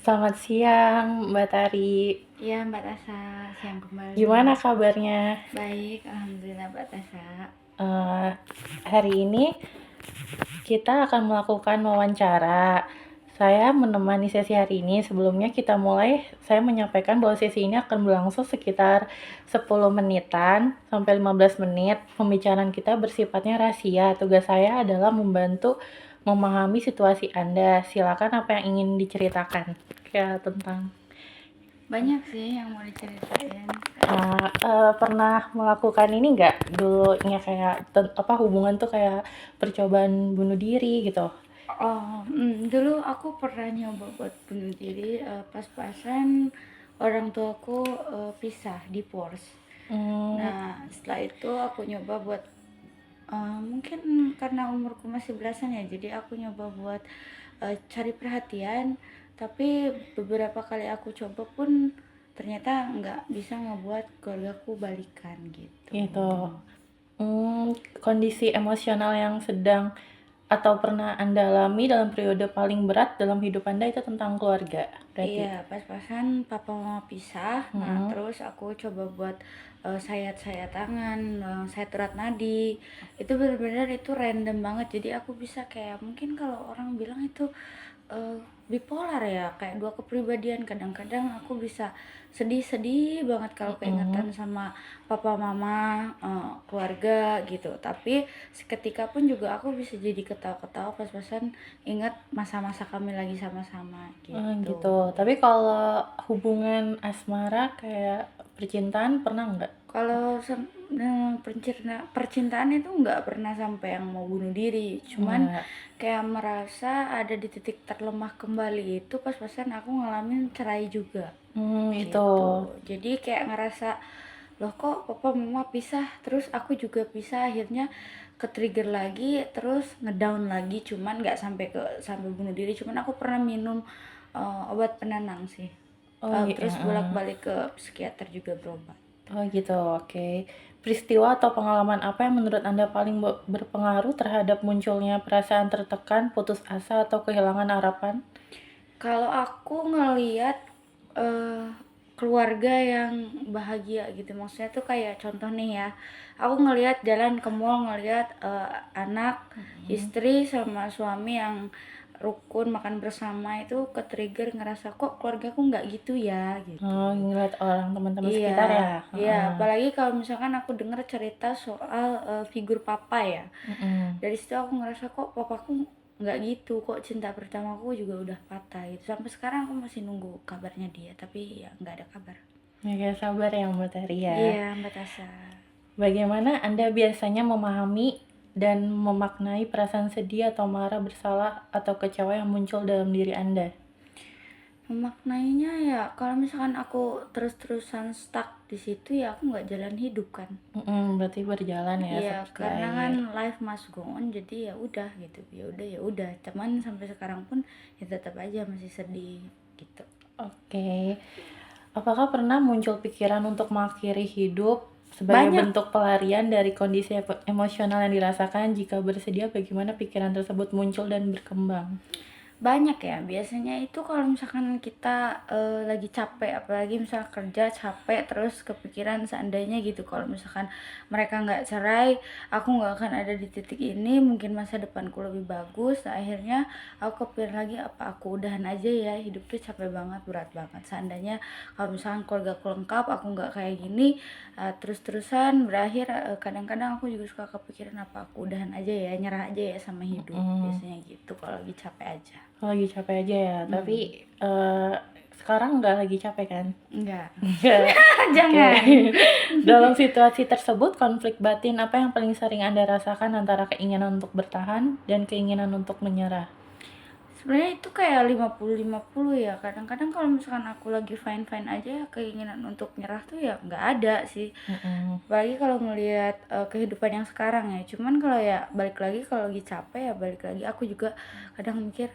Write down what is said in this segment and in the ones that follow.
Selamat siang, Mbak Tari. Iya Mbak Tasa, siang kembali. Gimana kabarnya? Baik, Alhamdulillah Mbak Tasa. Eh, Hari ini kita akan melakukan wawancara. Saya menemani sesi hari ini. Sebelumnya kita mulai, saya menyampaikan bahwa sesi ini akan berlangsung sekitar 10 menitan sampai 15 menit. Pembicaraan kita bersifatnya rahasia. Tugas saya adalah membantu memahami situasi Anda. Silakan apa yang ingin diceritakan. Kayak tentang Banyak sih yang mau diceritain. Pernah melakukan ini nggak dulunya kayak hubungan tuh kayak percobaan bunuh diri gitu? Dulu aku pernah nyoba buat bunuh diri, pas-pasan orang tuaku pisah, divorce. Mmm, Nah, setelah itu aku nyoba buat mungkin karena umurku masih belasan ya, jadi aku nyoba buat cari perhatian, tapi beberapa kali aku coba pun ternyata nggak bisa ngebuat keluargaku balikan gitu. gitu. Kondisi emosional yang sedang atau pernah Anda alami dalam periode paling berat dalam hidup Anda itu tentang keluarga, berarti? Iya, pas-pasan papa mama pisah. Nah, Mhm. terus aku coba buat sayat-sayat tangan, sayat urat nadi. Itu benar-benar itu random banget. Jadi aku bisa kayak mungkin kalau orang bilang itu eh, bipolar ya, kayak dua kepribadian. Kadang-kadang aku bisa sedih-sedih banget kalau Mhm. keingetan sama papa mama, keluarga gitu. Tapi seketika pun juga aku bisa jadi ketawa-ketawa pas-pasan ingat masa-masa kami lagi sama-sama gitu. Gitu. Tapi kalau hubungan asmara kayak percintaan pernah nggak? Kalau percintaan itu nggak pernah sampai yang mau bunuh diri, cuman Nggak. kayak merasa ada di titik terlemah kembali itu pas-pasan aku ngalamin cerai juga Itu. gitu. Jadi kayak ngerasa loh kok papa mama pisah terus aku juga pisah, akhirnya ke trigger lagi terus ngedown lagi, cuman nggak sampai bunuh diri, cuman aku pernah minum obat penenang sih. Oh, Terus bolak-balik ke psikiater juga berobat. oh gitu, oke. Peristiwa atau pengalaman apa yang menurut Anda paling berpengaruh terhadap munculnya perasaan tertekan, putus asa, atau kehilangan harapan? Kalau aku ngelihat eh, keluarga yang bahagia gitu, maksudnya tuh kayak contoh nih ya, aku ngelihat jalan ke mall ngelihat anak, istri sama suami yang rukun makan bersama, itu ke trigger ngerasa kok keluargaku nggak gitu ya gitu. Oh, ngeliat orang teman-teman Iya, sekitar ya? iya, Heeh. apalagi kalau misalkan aku dengar cerita soal figur papa ya. Mm-mm. Dari situ aku ngerasa kok papaku nggak gitu, kok cinta pertamaku juga udah patah gitu. Sampai sekarang aku masih nunggu kabarnya dia, tapi ya nggak ada kabar. Ya, kayak sabar ya Mbak Tari ya. Iya, Mbak Tasa. Bagaimana Anda biasanya memahami dan memaknai perasaan sedih atau marah, bersalah, atau kecewa yang muncul dalam diri Anda? Memaknainya ya kalau misalkan aku terus-terusan stuck di situ ya aku nggak jalan hidup kan. Berarti berjalan ya Iya, seperti karena kan air. life must go on, jadi ya udah gitu. Ya udah ya udah. Cuman sampai sekarang pun ya tetap aja masih sedih gitu. Oke. Apakah pernah muncul pikiran untuk mengakhiri hidup sebagai Banyak. bentuk pelarian dari kondisi emosional yang dirasakan? Jika bersedia, bagaimana pikiran tersebut muncul dan berkembang? Banyak ya, biasanya itu kalau misalkan kita lagi capek, apalagi misal kerja capek terus kepikiran seandainya gitu kalau misalkan mereka nggak cerai, aku nggak akan ada di titik ini, mungkin masa depanku lebih bagus. Nah, akhirnya aku kepikiran lagi apa aku udahan aja ya, hidup tuh capek banget, berat banget. Seandainya kalau misalkan keluarga aku lengkap, aku nggak kayak gini terus-terusan berakhir, kadang-kadang aku juga suka kepikiran apa aku udahan aja ya, nyerah aja ya sama hidup, Mm, biasanya gitu kalau lagi capek aja. Lagi capek aja ya, tapi sekarang nggak lagi capek kan? Enggak. Nggak. Oke. Jangan. Dalam situasi tersebut, konflik batin apa yang paling sering Anda rasakan antara keinginan untuk bertahan dan keinginan untuk menyerah? Sebenarnya itu kayak 50-50 ya. Kadang-kadang kalau misalkan aku lagi fine-fine aja, keinginan untuk nyerah tuh ya nggak ada sih. Mm-mm. Apalagi kalau ngelihat kehidupan yang sekarang ya. Cuman kalau ya balik lagi kalau lagi capek ya balik lagi. Aku juga kadang mikir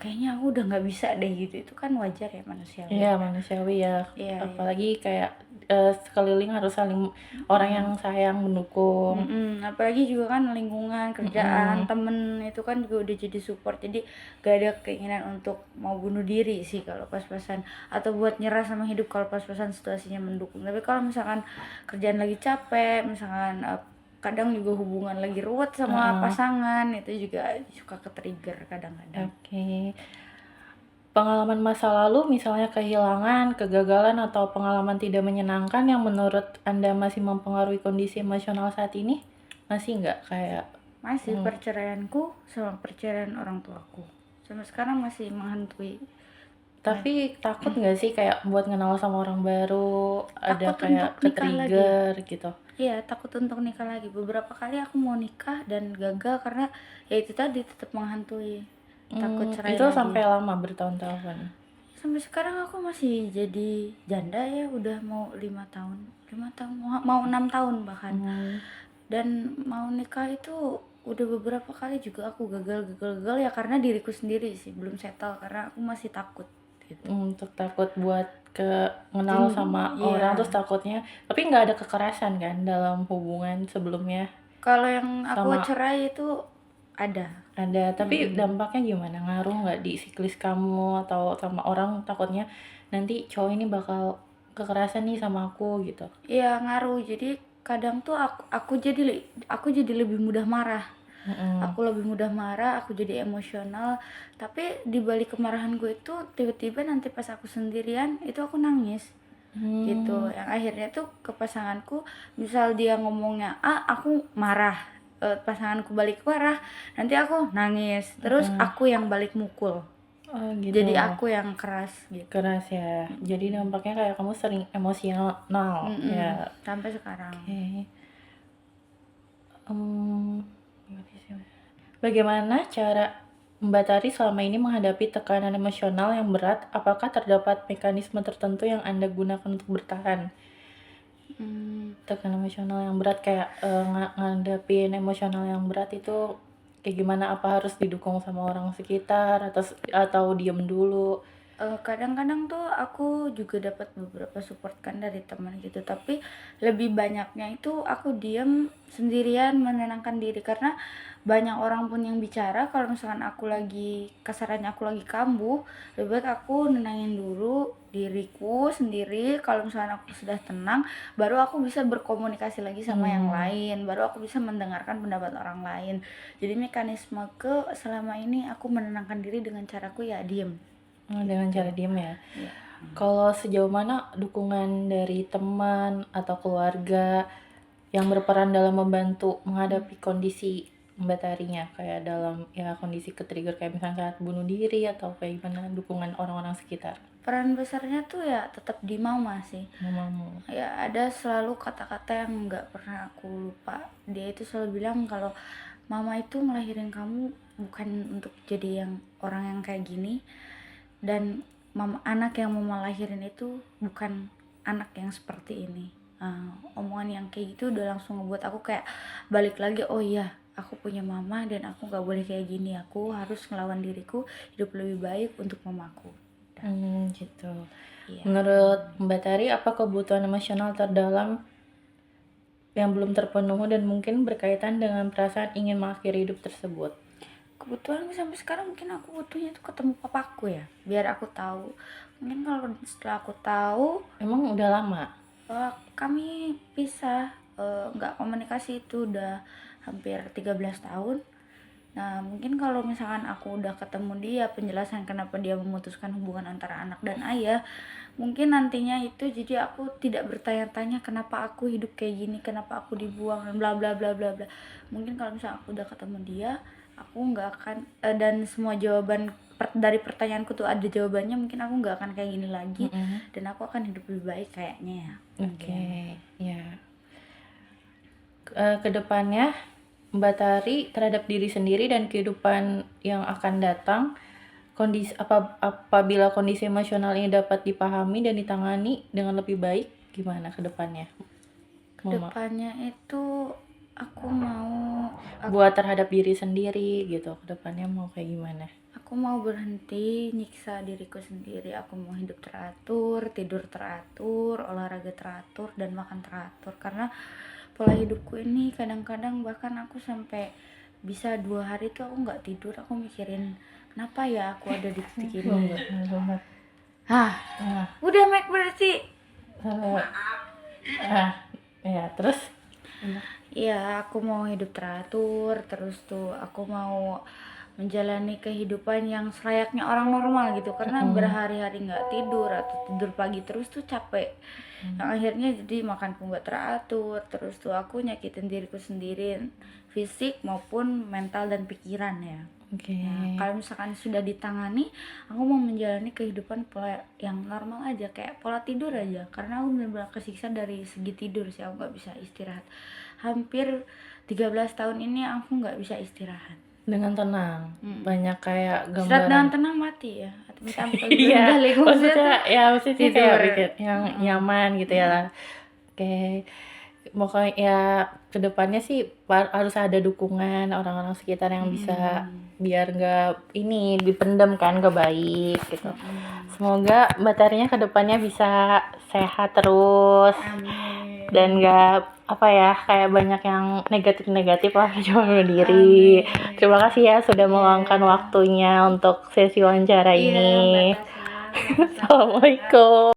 kayaknya aku udah nggak bisa deh gitu. Itu kan wajar ya, manusiawi. Iya, manusiawi ya. Iya, iya. Apalagi kayak sekeliling harus saling orang yang sayang, mendukung. Apalagi juga kan lingkungan, kerjaan, temen itu kan juga udah jadi support. Jadi gak ada keinginan untuk mau bunuh diri sih kalau pas-pasan, atau buat nyerah sama hidup kalau pas-pasan situasinya mendukung. Tapi kalau misalkan kerjaan lagi capek, misalkan kadang juga hubungan lagi ruwet sama pasangan, itu juga suka ke-trigger kadang-kadang. Oke. Pengalaman masa lalu misalnya kehilangan, kegagalan, atau pengalaman tidak menyenangkan yang menurut Anda masih mempengaruhi kondisi emosional saat ini? Masih nggak kayak Masih perceraianku sama perceraian orang tuaku sampai sekarang masih menghantui. tapi takut nggak sih kayak buat kenal sama orang baru, ada Takut kayak untuk nikah lagi. ke-trigger gitu? Iya, takut untuk nikah lagi. Beberapa kali aku mau nikah dan gagal karena ya itu tadi, tetap menghantui. Takut cerai Itu lagi. sampai lama, bertahun-tahun? Sampai sekarang aku masih jadi janda ya, udah mau 5 tahun. 5 tahun, mau 6 tahun bahkan. Dan mau nikah itu udah beberapa kali juga aku gagal ya, karena diriku sendiri sih belum settle, karena aku masih takut gitu. Untuk takut buat kenal sama orang, terus takutnya, tapi nggak ada kekerasan kan dalam hubungan sebelumnya? Kalau yang aku cerai itu ada. Tapi dampaknya gimana? Ngaruh nggak di siklis kamu atau sama orang, takutnya nanti cowok ini bakal kekerasan nih sama aku gitu? Iya, ngaruh. Jadi kadang tuh aku jadi lebih mudah marah. Aku lebih mudah marah, aku jadi emosional. Tapi di balik kemarahan gue itu tiba-tiba nanti pas aku sendirian itu aku nangis. Gitu. Yang akhirnya tuh ke pasanganku, misal dia ngomongnya aku marah, pasanganku balik marah, nanti aku nangis, terus aku yang balik mukul. Oh gitu. Jadi aku yang keras gitu. Keras ya. Jadi dampaknya kayak kamu sering emosional ya. Sampai sekarang. Oke. Bagaimana cara Mbak Tari selama ini menghadapi tekanan emosional yang berat? Apakah terdapat mekanisme tertentu yang Anda gunakan untuk bertahan? Tekanan emosional yang berat kayak ngadapin emosional yang berat itu kayak gimana? Apa harus didukung sama orang sekitar atau diem dulu? Kadang-kadang tuh aku juga dapat beberapa support kan dari teman gitu, tapi lebih banyaknya itu aku diam sendirian menenangkan diri, karena banyak orang pun yang bicara. Kalau misalkan aku lagi, kasarannya aku lagi kambuh, lebih baik aku nenangin dulu diriku sendiri. Kalau misalkan aku sudah tenang, baru aku bisa berkomunikasi lagi sama yang lain, baru aku bisa mendengarkan pendapat orang lain. Jadi mekanisme selama ini aku menenangkan diri dengan caraku ya diem. Dengan cara diem ya. Kalau sejauh mana dukungan dari teman atau keluarga yang berperan dalam membantu menghadapi kondisi Mbak Tarinya, kayak dalam ya kondisi ke-trigger kayak misalnya saat bunuh diri atau kayak gimana, dukungan orang-orang sekitar? Peran besarnya tuh ya tetap di mama sih. Mamamu. Ya ada selalu kata-kata yang nggak pernah aku lupa. Dia itu selalu bilang kalau mama itu ngelahirin kamu bukan untuk jadi yang orang yang kayak gini, dan anak yang mama lahirin itu bukan anak yang seperti ini. Omongan yang kayak gitu udah langsung ngebuat aku kayak balik lagi, oh iya, aku punya mama dan aku gak boleh kayak gini, aku harus ngelawan diriku, hidup lebih baik untuk mamaku. Gitu. Iya. Menurut Mbak Tari, apa kebutuhan emosional terdalam yang belum terpenuhi dan mungkin berkaitan dengan perasaan ingin mengakhiri hidup tersebut? Kebutuhan sampai sekarang mungkin aku butuhnya tuh ketemu papaku ya, biar aku tahu. Mungkin kalau setelah aku tahu, Emang udah lama? kami pisah, nggak komunikasi itu udah hampir 13 tahun. Nah mungkin kalau misalkan aku udah ketemu dia, penjelasan kenapa dia memutuskan hubungan antara anak dan ayah, mungkin nantinya itu jadi aku tidak bertanya-tanya kenapa aku hidup kayak gini, kenapa aku dibuang dan bla bla bla bla bla. Mungkin kalau misalkan aku udah ketemu dia, aku nggak akan dan semua jawaban dari pertanyaanku tuh ada jawabannya, mungkin aku nggak akan kayak gini lagi, dan aku akan hidup lebih baik kayaknya ya. Oke, ya. Kedepannya Mbak Tari terhadap diri sendiri dan kehidupan yang akan datang, apabila kondisi emosional ini dapat dipahami dan ditangani dengan lebih baik, gimana kedepannya? Kedepannya itu aku mau buat terhadap diri sendiri gitu, ke depannya mau kayak gimana? aku mau berhenti nyiksa diriku sendiri. Aku mau hidup teratur, tidur teratur, olahraga teratur, dan makan teratur. Karena pola hidupku ini kadang-kadang bahkan aku sampai bisa 2 hari tuh aku nggak tidur. Aku mikirin kenapa ya aku ada di titik ini. Nah, Udah Mac berarti. ya terus Iya, aku mau hidup teratur, terus tuh aku mau menjalani kehidupan yang selayaknya orang normal gitu. Karena berhari-hari nggak tidur atau tidur pagi terus tuh capek. Yang akhirnya jadi makanku nggak teratur, terus tuh aku nyakitin diriku sendiri, fisik maupun mental dan pikiran ya. oke. Nah, kalau misalkan sudah ditangani, aku mau menjalani kehidupan pola yang normal aja, kayak pola tidur aja. Karena aku benar-benar kesiksa dari segi tidur sih, aku nggak bisa istirahat. Hampir 13 tahun ini aku nggak bisa istirahat. Dengan tenang, banyak kayak Istirahat dengan gambaran. tenang mati ya. Minta Iya, maksudnya tuh kayak tidur. bikin yang nyaman gitu ya lah. Oke, pokoknya ya kedepannya sih harus ada dukungan orang-orang sekitar yang bisa biar nggak ini dipendam kan, gak baik gitu. Semoga materinya kedepannya bisa sehat terus Amin. dan nggak apa ya kayak banyak yang negatif lah cuma bunuh diri. Amin. Terima kasih ya sudah meluangkan waktunya untuk sesi wawancara Iya, ini. Mbak Tasya. Assalamualaikum.